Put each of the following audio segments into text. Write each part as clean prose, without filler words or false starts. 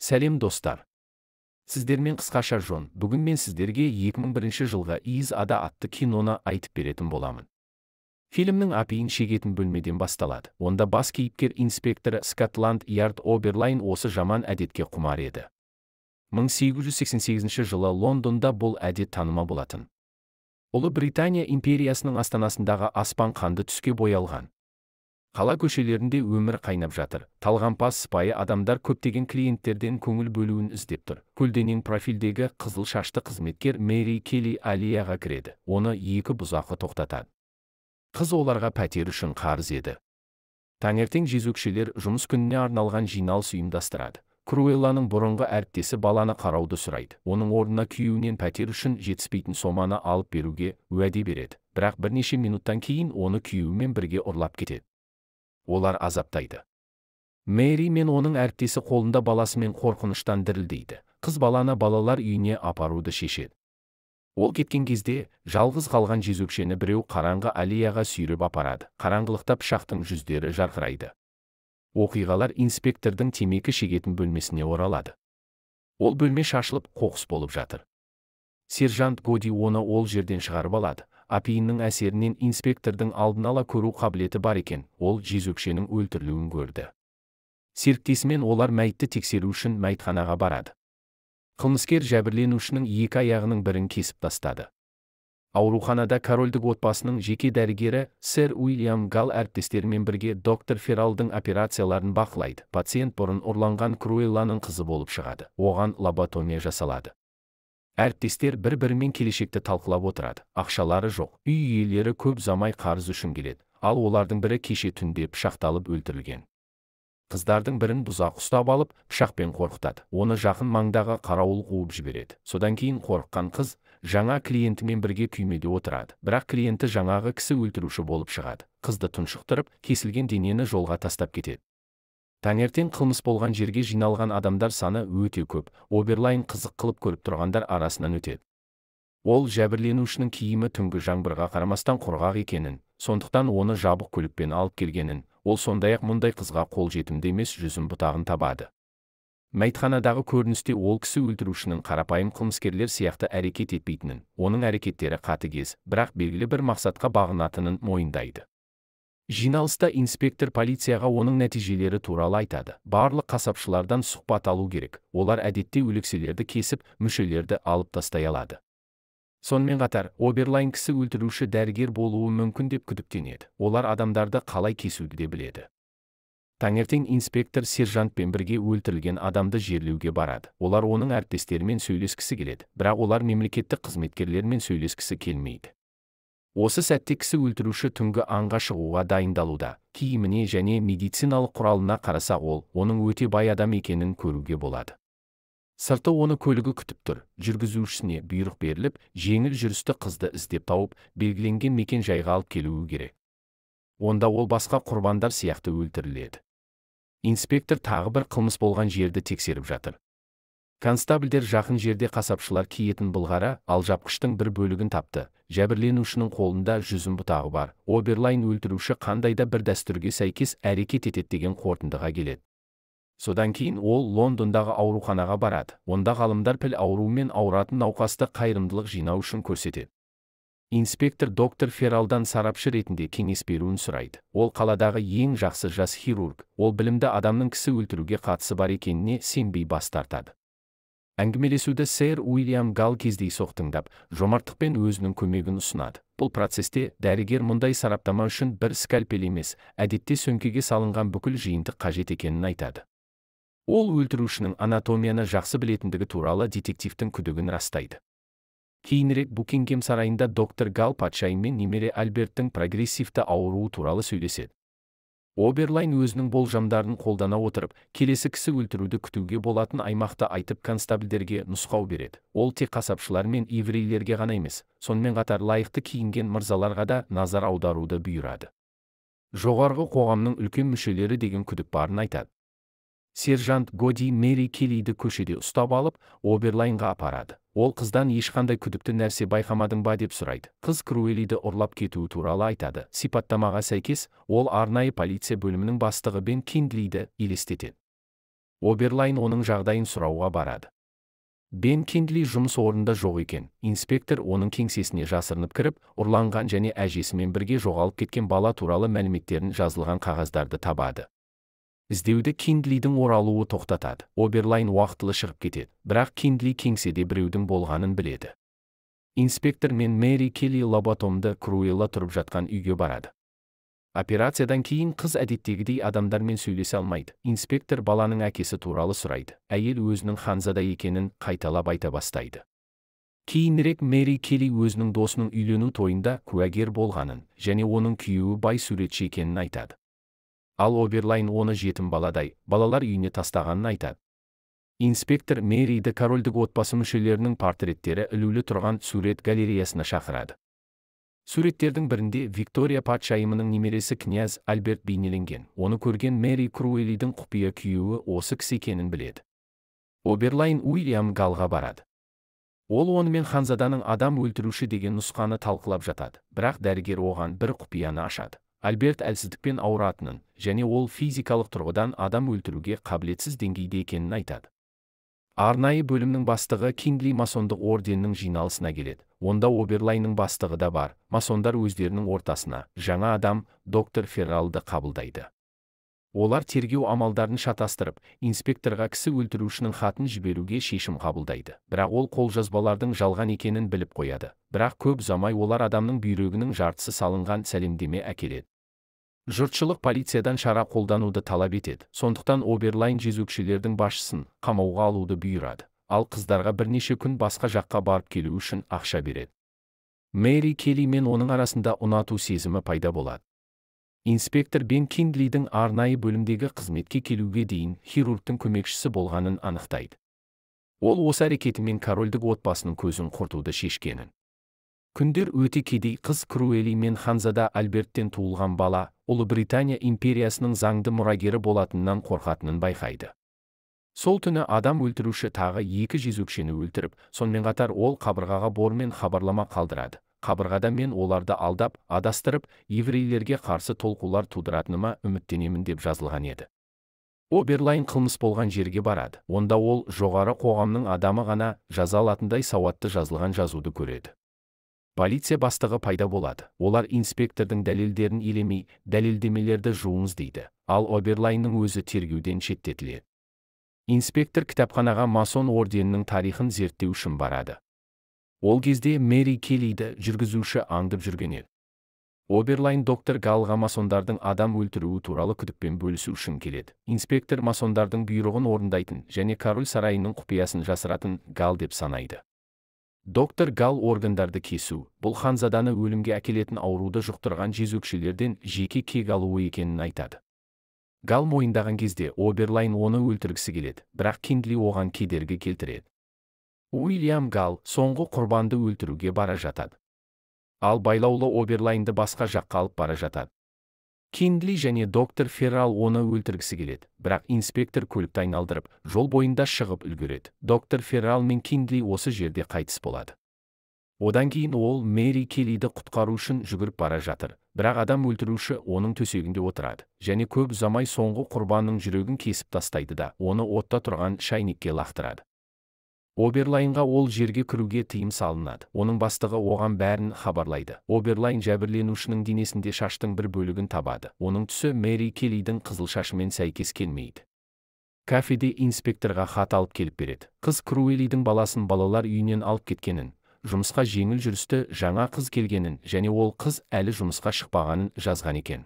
Сәлем достар. Сіздермен қысқаша жон. Бүгін мен сіздерге 2001 жылғы Из Ада атты киноны айтып беретін боламын. Фильмнің апиын шегетін бөлмеден басталады. Онда бас кейіпкер инспекторы Скотланд Ярд Оберлайн осы жаман әдетке құмар еді. 1888 жылы Лондонда бұл әдет таныма болатын. Ұлы Британия империясының астанасындағы аспан қанды түске боялған. Қала көшелерінде өмір қайнап жатыр. Талғампаз сыпайы адамдар көптеген клиенттерден көңіл бөлуін іздеп тұр. Көлденең профильдегі қызыл шашты қызметкер Мэри Келли аллеяға кіреді. Оны екі бұзақы тоқтатады. Қыз оларға пәтер үшін қарыз еді. Таңертең жезөкшелер жұмыс күніне арналған жиналыс ұйымдастырады. Круэлланың бұрынғы әріптесі баланы қарауды сұрайды. Оның орнына күйеуінен пәтер үшін жетіспейтін соманы алып беруге уәде береді. Бірақ бірнеше минуттан кейін оны күйеуімен бірге ұрлап кетеді. Олар азаптайды. Мэри мен оның әріптесі қолында баласымен қорқыныштан дірілдейді. Қыз баланы балалар үйіне апаруды шешеді. Ол кеткен кезде жалғыз қалған жезөкшені біреу қараңғы аллеяға сүйреп апарады. Қараңғылықта пышақтың жүздері жарқырайды. Оқиғалар инспектордың темекі шегетін бөлмесіне оралады. Ол бөлме шашылып, қоқыс болып жатыр. Сержант Годи оны ол жерден шығарып алады. Апиынның әсерінен инспектордың алдын ала көру қабілеті бар екен. Ол жезөкшенің өлтірілуін көрді. Серіктесімен олар мәйітті тексеру үшін мәйітханаға барады. Қылмыскер жәбірленушінің екі аяғының бірін кесіп тастады. Ауруханада корольдік отбасының жеке дәрігері сэр Уильям Гал әріптестерімен бірге доктор Фералдың операцияларын бақылайды. Пациент бұрын ұрланған Круэлланың қызы болып шығады. Оған лоботомия жасалады. Әріптестер бір-бірімен келешекті талқылап отырады. Ақшалары жоқ. Үй иелері көп замай қарыз үшін келеді. Ал олардың бірі кеше түнде пышақталып өлтірілген. Қыздардың бірін бұзақ ұстап алып, пышақпен қорқытады. Оны жақын маңдағы қарауыл қуып жібереді. Содан кейін қорыққан қыз жаңа клиентімен бірге күймеде отырады. Бірақ клиенті жаңағы кісі өлтіруші болып шығады. Қызды тұншықтырып, кесілген денені жолға тастап кетеді. Таңертең қылмыс болған жерге жиналған адамдар саны өте көп. Оберлайн қызық қылып көріп тұрғандар арасынан өтеді. Ол жәбірленушінің киімі түнгі жаңбырға қарамастан құрғақ екенін, сондықтан оны жабық көлікпен алып келгенін, ол сондай-ақ мұндай қызға қол жетімді емес жүзім бұтағын табады. Мәйітханадағы көріністе ол кісі өлтірушінің қарапайым қылмыскерлер сияқты әрекет етпейтінін, оның әрекеттері қатыгез, бірақ белгілі бір мақсатқа бағынатынын мойындайды. Жиналыста инспектор полицияға оның нәтижелері туралы айтады. Барлық қасапшылардан сұхбат алу керек. Олар әдетте өлекселерді кесіп, мүшелерді алып тастай алады. Сонымен қатар, Оберлайн кісі өлтіруші дәрігер болуы мүмкін деп күдіктенеді. Олар адамдарды қалай кесуді де біледі. Таңертең инспектор сержантпен бірге өлтірілген адамды жерлеуге барады. Олар оның әріптестерімен сөйлескісі келеді, бірақ олар мемлекеттік қызметкерлермен сөйлескісі келмейді. Осы сәтте кісі өлтіруші түнгі аңға шығуға дайындалуда. Киіміне және медициналық құралына қараса оның өте бай адам екенін көруге болады. Сырты оны көлігі күтіп тұр. Жүргізушісіне бұйрық беріліп, жеңіл жүрісті қызды іздеп тауып, белгіленген мекен жайға алып келуі керек. Онда ол басқа құрбандар сияқты өлтіріледі. Инспектор тағы бір қылмыс болған жерді тексеріп жатыр. Констабльдер жақын жерде қасапшылар киетін былғара алжапқыштың бір бөлігін тапты. Жәбірленушінің қолында жүзім бұтағы бар. Оберлайн өлтіруші қандайда бір дәстүрге сәйкес әрекет етеді деген қорытындыға келеді. Содан кейін ол Лондондағы ауруханаға барады. Онда ғалымдар піл ауруымен ауыратын науқасты қайырымдылық жинау үшін көрсетеді. Инспектор доктор Фералдан сарапшы ретінде кеңес беруін сұрайды. Ол қаладағы ең жақсы жас хирург. Ол білімді адамның кісі өлтіруге қатысы бар екеніне сенбей бас тартады. Әңгімелесуді сэр Уильям Гал кездейсоқ тыңдап, жомарттықпен өзінің көмегін ұсынады. Бұл процесте дәрігер мұндай сараптама үшін бір скальпель емес, әдетте сөмкеге салынған бүкіл жиынтық қажет екенін айтады. Ол өлтірушінің анатомияны жақсы білетіндігі туралы детективтің күдігін растайды. Кейінірек Букингем сарайында доктор Гал патшайым мен немере Альберттің прогрессивті ауруы туралы сөйлеседі. Оберлайн өзінің болжамдарын қолдана отырып, келесі кісі өлтіруді күтуге болатын аймақты айтып констабльдерге нұсқау береді. Ол тек қасапшылар мен еврейлерге ғана емес, сонымен қатар лайықты киінген мырзаларға да назар аударуды бұйырады. Жоғарғы қоғамның үлкен мүшелері деген күдік барын айтады. Сержант Годи Мэри Келлиді көшеде ұстап алып, Оберлайнға апарады. Ол қыздан ешқандай күдікті нәрсе байқамадың ба деп сұрайды. Қыз Круэллиді ұрлап кетуі туралы айтады. Сипаттамаға сәйкес, ол арнайы полиция бөлімінің бастығы Бен Кинглиді елестетеді. Оберлайн оның жағдайын сұрауға барады. Бен Киндли жұмыс орнында жоқ екен. Инспектор оның кеңсесіне жасырынып кіріп, ұрланған және әжесімен бірге жоғалып кеткен бала туралы мәліметтерін жазылған қағаздарды табады. Іздеуді Киндлидің оралуы тоқтатады. Оберлайн уақытылы шығып кетеді, бірақ Киндли кеңседе біреудің болғанын біледі. Инспектор мен Мэри Келли лоботомды Круэлла тұрып жатқан үйге барады. Операциядан кейін қыз әдеттегідей адамдармен сөйлесе алмайды. Инспектор баланың әкесі туралы сұрайды. Әйел өзінің Ханзада екенін қайталап айта бастайды. Кейінірек Мэри Келли өзінің досының үйлену тойында куәгер болғанын және оның күйеуі бай суретші екенін айтады. Ал Оберлайн оны жетім баладай, балалар үйіне тастағанын айтады. Инспектор Мэриді корольдік отбасы мүшелерінің портреттері ілулі тұрған сурет галереясына шақырады. Суреттердің бірінде Виктория патшайымының немересі князь Альберт бейнеленген. Оны көрген Мэри Круэллидің құпия күйеуі осы кісі екенін біледі. Оберлайн Уильям Галға барады. Ол онымен Ханзаданың адам өлтіруші деген нұсқаны талқылап жатады, бірақ дәрігер оған бір құпияны ашады. Альберт әлсіздікпен ауыратынын және ол физикалық тұрғыдан адам өлтіруге қабілетсіз деңгейде екенін айтады. Арнайы бөлімнің бастығы Киндли масондық орденінің жиналысына келеді. Онда Оберлайнның бастығы да бар. Масондар өздерінің ортасына жаңа адам, доктор Ферралды қабылдайды. Олар тергеу амалдарын шатастырып, инспекторға кісі өлтірушінің хатын жіберуге шешім қабылдайды. Бірақ ол қолжазбалардың жалған екенін біліп қояды. Бірақ көп ұзамай олар адамның бүйрегінің жартысы салынған сәлемдеме әкеледі. Жұртшылық полициядан шара қолдануды талап етеді. Сондықтан Оберлайн жезөкшелердің басшысын қамауға алуды бұйырады. Ал қыздарға бірнеше күн басқа жаққа барып келу үшін ақша береді. Мэри Келли мен оның арасында ұнату сезімі пайда болады. Инспектор Бен Киндлидің арнайы бөлімдегі қызметке келуге дейін хирургтың көмекшісі болғанын анықтайды. Ол осы әрекетімен корольдік отбасының көзін құртуды шешкенін. Күндер өте кедей қыз Круэлли мен Ханзада Альберттен туылған бала, Ұлыбритания империясының заңды мұрагері болатынынан қорқатынын байқайды. Сол түні адам өлтіруші тағы 2 жезөкшені өлтіріп, сонымен қатар ол қабырғаға бормен хабарлама қалдырады. Қабырғада мен оларды алдап, адастырып, еврейлерге қарсы толқулар тудыратыныма үміттенемін деп жазылған еді. Оберлайн қылмыс болған жерге барады. Онда ол жоғары қоғамның адамы ғана жаза алатындай сауатты жазылған жазуды көреді. Полиция бастығы пайда болады. Олар инспектордың дәлелдерін елемей, дәлелдемелерді жуыңыз дейді. Ал Оберлайнның өзі тергеуден шеттетіледі. Инспектор кітапханаға масон орденінің тарихын зерттеу үшін барады. Ол кезде Мэри Келлиді жүргізуші аңдып жүрген еді. Оберлайн доктор Галға масондардың адам өлтіруі туралы күдікпен бөлісу үшін келеді. Инспектор масондардың бұйрығын орындайтын және король сарайының құпиясын жасыратын Гал деп санайды. Доктор Гал органдарды кесу, бұл Ханзаданы өлімге әкелетін ауруды жұқтырған жезөкшелерден жеке кек алуы екенін айтады. Гал мойындаған кезде Оберлайн оны өлтіргісі келеді, бірақ Киндли оған кедергі келтіреді. Уильям Гал соңғы құрбанды өлтіруге бара жатады. Ал байлаулы Оберлайнды басқа жаққа алып бара жатады. Киндли және доктор Феррал оны өлтіргісі келеді, бірақ инспектор көлікті айналдырып, жол бойында шығып үлгереді. Доктор Феррал мен Киндли осы жерде қайтыс болады. Одан кейін ол Мэри Келлиді құтқару үшін жүгіріп бара жатыр, бірақ адам өлтіруші оның төсегінде отырады, және көп ұзамай соңғы құрбанның жүрегін кесіп тастайды да, оны отта тұрған шайнекке лақтырады. Оберлайнға ол жерге кіруге тыйым салынады. Оның бастығы оған бәрін хабарлайды. Оберлайн жәбірленушінің денесінде шаштың бір бөлігін табады. Оның түсі Мэри Келлидің қызыл шашымен сәйкес келмейді. Кафеде инспекторға хат алып келіп береді. Қыз Круэллидің баласын балалар үйінен алып кеткенін, жұмысқа жеңіл жүрісті жаңа қыз келгенін және ол қыз әлі жұмысқа шықпағанын жазған екен.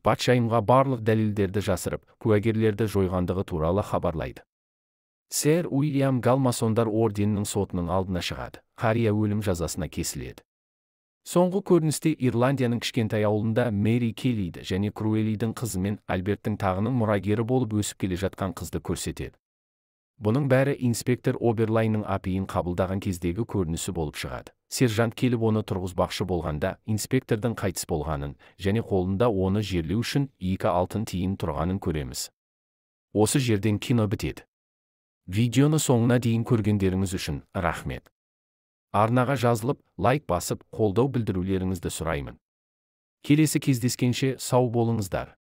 Патшайымға барлық дәлелдерді жасырып, куәгерлерді жойғандығы туралы хабарлайды. Сэр Уильям Гал масондар орденінің сотының алдына шығады. Қария өлім жазасына кесіледі. Соңғы көріністе Ирландияның кішкентай ауылында Мэри Келлиді және Круэллидің қызымен Альберттің тағының мұрагері болып өсіп келе жатқан қызды көрсетеді. Бұның бәрі инспектор Оберлайнның апиын қабылдаған кездегі көрінісі болып шығады. Сержант келіп оны тұрғызбақшы болғанда, инспектордың қайтыс болғанын және қолында оны жерлеу үшін 2 алтын тиын тұрғанын көреміз. Осы жерден кино бітеді. Видеоны соңына дейін көргендеріңіз үшін рахмет. Арнаға жазылып, лайк басып, қолдау білдірулеріңізді сұраймын. Келесі кездескенше сау болыңыздар.